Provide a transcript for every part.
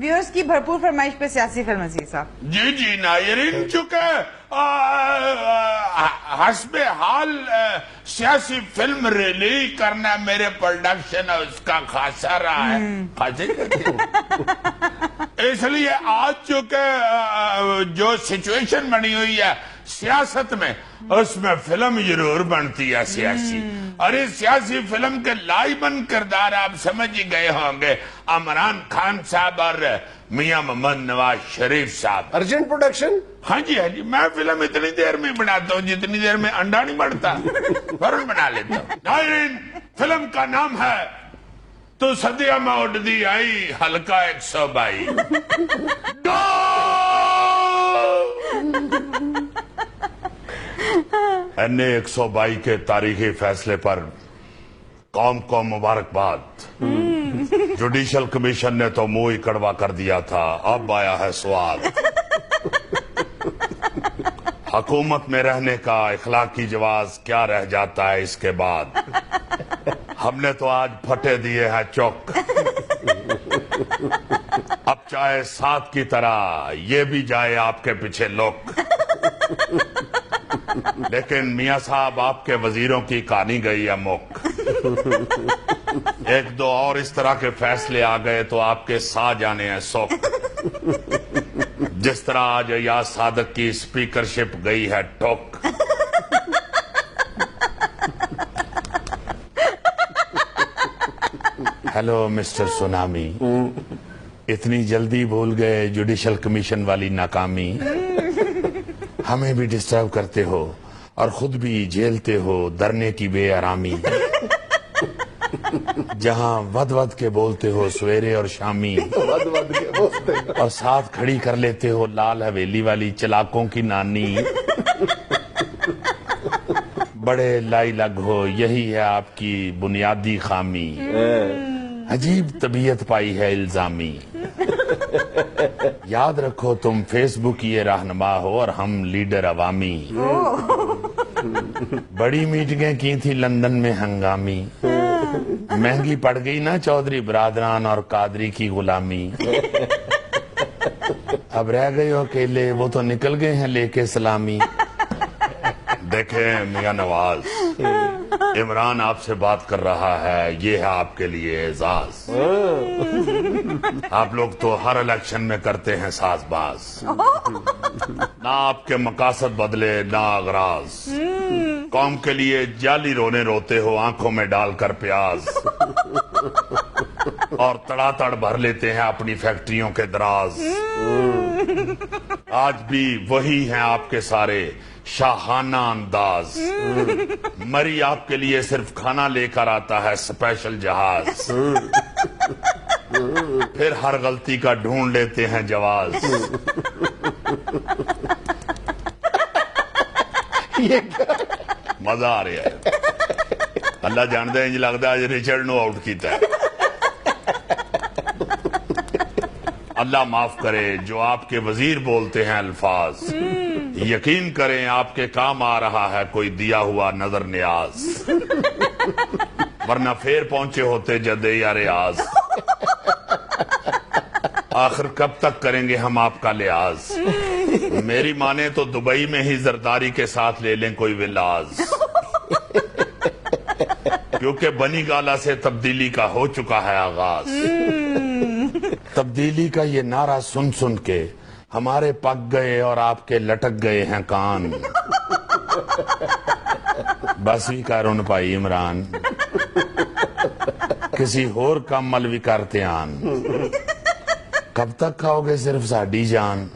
Viewers की भरपूर फरमाइश पे सियासी फिल्म अजीज साहब। जी जी नायरीन, चूंकि हस्बे हाल सियासी फिल्म रिलीज करना मेरे प्रोडक्शन है उसका खासा रहा है, खासे इसलिए आज चूंकि जो सिचुएशन बनी हुई है सियासत में, उसमें फिल्म जरूर बनती है सियासी। और इस सियासी फिल्म के लाइबन किरदार आप समझ ही गए होंगे, इमरान खान साहब और मियां मोहम्मद नवाज शरीफ साहब। Urgent production? हाँ जी हाँ जी, मैं फिल्म इतनी देर में बनाता हूँ जितनी देर में अंडा नहीं बढ़ता, फौरन बना लेता हूँ। नाज़रीन, फिल्म का नाम है तो सदिया में उड़दी आई हल्का 122। एनए 122 के तारीखी फैसले पर कौम को मुबारकबाद। जुडिशल कमीशन ने तो मुंह ही कड़वा कर दिया था, अब आया है स्वाद। हुकूमत में रहने का इखलाकी जवाज क्या रह जाता है इसके बाद। हमने तो आज फटे दिए हैं चौक। अब चाहे साथ की तरह ये भी जाए आपके पीछे लोग। लेकिन मियां साहब, आपके वजीरों की कहानी गई है मुक। एक दो और इस तरह के फैसले आ गए तो आपके साथ जाने हैं सोक। जिस तरह आज अय्याज सादक की स्पीकरशिप गई है ठोक। हेलो मिस्टर सुनामी, इतनी जल्दी भूल गए जुडिशल कमीशन वाली नाकामी। हमें भी डिस्टर्ब करते हो और खुद भी झेलते हो धरने की बेआरामी। जहां वद वद के बोलते हो सवेरे और शामी, और साथ खड़ी कर लेते हो लाल हवेली वाली चलाकों की नानी। बड़े लाई लग हो, यही है आपकी बुनियादी खामी। अजीब तबीयत पाई है इल्जामी। याद रखो तुम फेसबुक ये रहनुमा हो और हम लीडर अवामी। बड़ी मीटिंगें की थी लंदन में हंगामी। महंगी पड़ गई ना चौधरी बरादरान और कादरी की गुलामी। अब रह गए हो अकेले, वो तो निकल गए हैं लेके सलामी। देखें मियां नवाज, इमरान आपसे बात कर रहा है, ये है आपके लिए एजाज। आप लोग तो हर इलेक्शन में करते हैं साजबाज। ना आपके मकासद बदले ना अगराज। कौम के लिए जाली रोने रोते हो आंखों में डालकर प्याज। और तड़ातड़ भर लेते हैं अपनी फैक्ट्रियों के दराज। आज भी वही हैं आपके सारे शाहाना अंदाज। मरी आपके लिए सिर्फ खाना लेकर आता है स्पेशल जहाज। फिर हर गलती का ढूंढ लेते हैं जवाब। मजा आ रहा है। अल्लाह जानता है, इंज लगता है आज रिचर्ड नो आउट किया। अल्लाह माफ करे जो आपके वजीर बोलते हैं अल्फाज। यकीन करें आपके काम आ रहा है कोई दिया हुआ नजर नियाज। वरना फिर पहुंचे होते जदे या रियाज। आखिर कब तक करेंगे हम आपका लिहाज। मेरी माने तो दुबई में ही जरदारी के साथ ले लें कोई विलाज। क्योंकि बनी गाला से तब्दीली का हो चुका है आगाज। तब्दीली का ये नारा सुन सुन के हमारे पक गए और आपके लटक गए हैं कान। बस भी कारून पाई इमरान, किसी होर का मल भी करते आन। कब तक खाओगे सिर्फ साडी जान।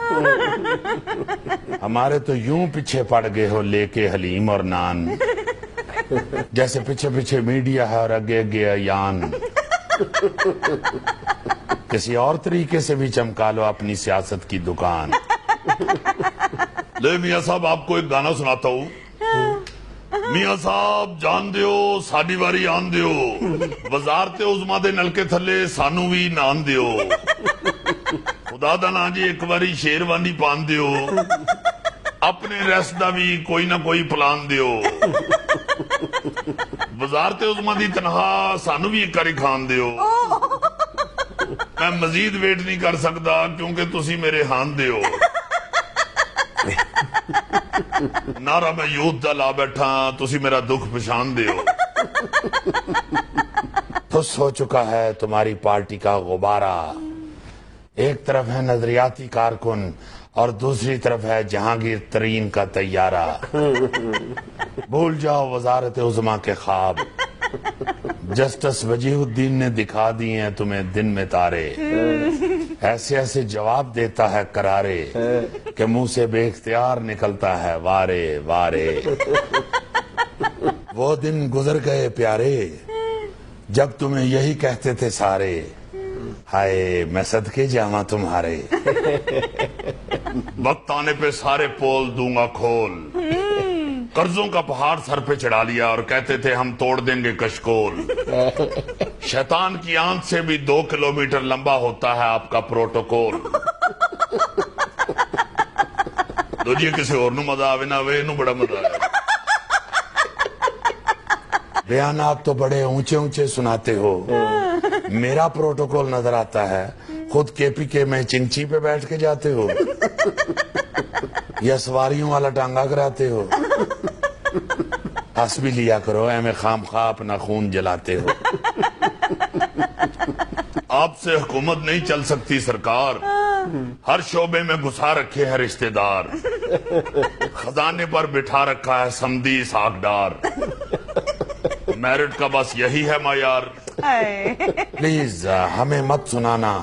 हमारे तो यूं पीछे पड़ गए हो लेके हलीम और नान। जैसे पीछे पीछे मीडिया है और आगे आगे यान। किसी और तरीके से भी चमका लो अपनी सियासत की दुकान। ले मियां साहब, आपको एक गाना सुनाता हूँ। मियां साहब जान दियो साडी वारी आन दियो। वजारते उज़मा दे नलके थले सानू भी नान दियो। खुदा दा ना जी एक बारी शेरवानी पान दियो। अपने रेस्ट दा भी कोई ना कोई प्लान दियो। वजारते उज़मा दी तनहा सानू भी एक बारी खान दियो। میں مزید ویٹ نہیں کر سکتا کیونکہ تسی میرے ہان دے ہو. نعرہ میں یوتھ دا لا بیٹھا تسی میرا دکھ پچھان دے ہو. پھس ہو چکا ہے تمہاری پارٹی کا غبارہ. ایک طرف ہے نظریاتی کارکن اور دوسری طرف ہے جہانگیر ترین کا طیارہ. بھول جاؤ وزارت عظما کے خواب. جسٹس وجیہ الدین نے دکھا دی ہیں تمہیں دن میں تارے. ایسے ایسے جواب دیتا ہے کرارے کہ منہ سے بے اختیار نکلتا ہے وارے وارے. وہ دن گزر گئے پیارے جب تمہیں یہی کہتے تھے سارے. ہائے میں صدقے جاواں تمہارے. وقت آنے پہ سارے پول دوں گا کھول. قرضوں کا پہاڑ سر پہ چڑھا لیا اور کہتے تھے ہم توڑ دیں گے کشکول. شیطان کی آنکھ سے بھی 2 کلومیٹر لمبا ہوتا ہے آپ کا پروٹوکول. دو جی کسی اور نو مزہ آوے نہ وے نو بڑا مزہ آیا. بیانات تو بڑے اونچے اونچے سناتے ہو. میرا پروٹوکول نظر آتا ہے خود کے پی کے میں چنچی پہ بیٹھ کے جاتے ہو یا سواریوں والا ٹانگا کراتے ہو. ہنس بھی لیا کرو اے میں خام خواہ اپنا خون جلاتے ہو. آپ سے حکومت نہیں چل سکتی سرکار. ہر شعبے میں گھسا رکھے ہیں رشتہ دار. خزانے پر بٹھا رکھا ہے سمدی ساکھ ڈار. میرٹ کا بس یہی ہے معیار. پلیز ہمیں مت سنانا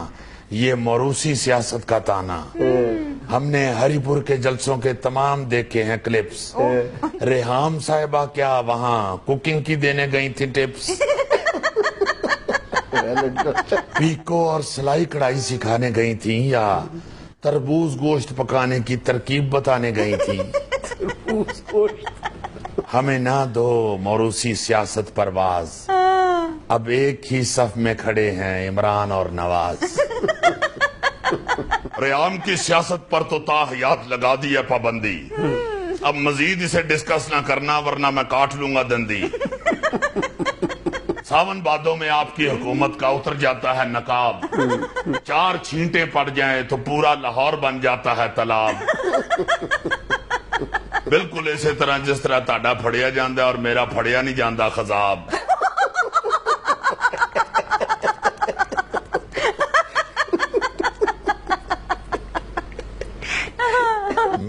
یہ موروثی سیاست کا تانا. ہم نے ہری پور کے جلسوں کے تمام دیکھے ہیں کلپس. ریحام صاحبہ کیا وہاں کوکنگ کی دینے گئی تھی ٹپس. پیکو اور سلائی کڑھائی سکھانے گئی تھی یا تربوز گوشت پکانے کی ترکیب بتانے گئی تھی. ہمیں نہ دو موروثی سیاست پرواز. اب ایک ہی صف میں کھڑے ہیں عمران اور نواز. ریام کی سیاست پر تو تاحیات لگا دی ہے پابندی. اب مزید اسے ڈسکس نہ کرنا ورنہ میں کاٹ لوں گا دندی. ساون بادوں میں آپ کی حکومت کا اتر جاتا ہے نقاب. 4 چھینٹیں پڑ جائیں تو پورا لاہور بن جاتا ہے تالاب. بالکل اسی طرح جس طرح تہاڈا پھڑیا جاندا اور میرا پھڑیا نہیں جاندا خضاب.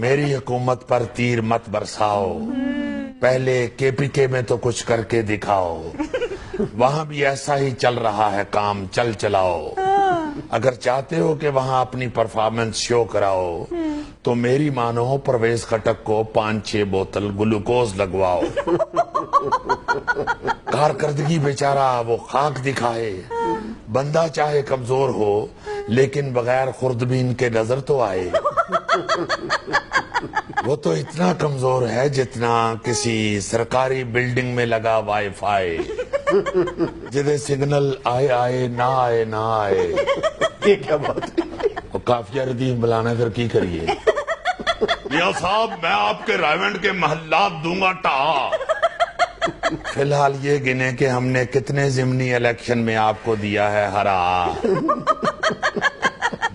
میری حکومت پر تیر مت برساؤ. پہلے کے پی کے میں تو کچھ کر کے دکھاؤ. وہاں بھی ایسا ہی چل رہا ہے کام چل چلاؤ. اگر چاہتے ہو کہ وہاں اپنی پرفارمنس شو کراؤ تو میری مانو پرویز خٹک کو 5-6 بوتل گلوکوز لگواؤ. کارکردگی بیچارہ وہ خاک دکھائے. بندہ چاہے کمزور ہو لیکن بغیر خوردبین کے نظر تو آئے. وہ تو اتنا کمزور ہے جتنا کسی سرکاری بلڈنگ میں لگا وائی فائی جدے سگنل آئے آئے نہ آئے نہ آئے. یہ کیا بات ہے؟ وہ کافیہ ردیف بلانا پھر کی کریے. میاں صاحب میں آپ کے رائیونڈ کے محلات دوں گا ٹا. فی الحال یہ گنے کہ ہم نے کتنے ضمنی الیکشن میں آپ کو دیا ہے ہرا.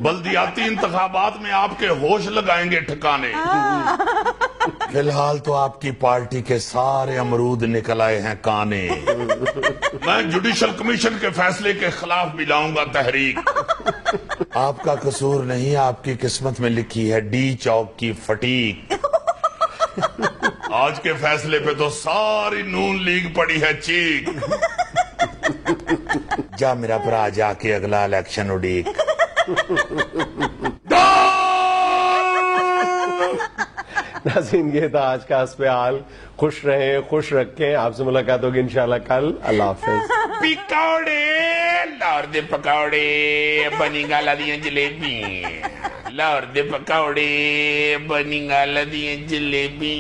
بلدیاتی انتخابات میں آپ کے ہوش لگائیں گے ٹھکانے. فی الحال تو آپ کی پارٹی کے سارے امرود نکل آئے ہیں کانے. میں جوڈیشل کمیشن کے فیصلے کے خلاف بھی لاؤں گا تحریک. آپ کا قصور نہیں آپ کی قسمت میں لکھی ہے ڈی چوک کی فٹیک. آج کے فیصلے پہ تو ساری نون لیگ پڑی ہے چیک. جا میرا برا جا کے اگلا الیکشن اڈیک. ناظرین یہ تھا آج کا حسب حال. خوش رہیں خوش رکھیں. آپ سے ملاقات ہوگی انشاءاللہ کل. اللہ حافظ. پکوڑے لاہور دے پکوڑے بنی گالا دیاں جلیبی. لاہور دے پکوڑے بنی گالا دیاں جلیبی.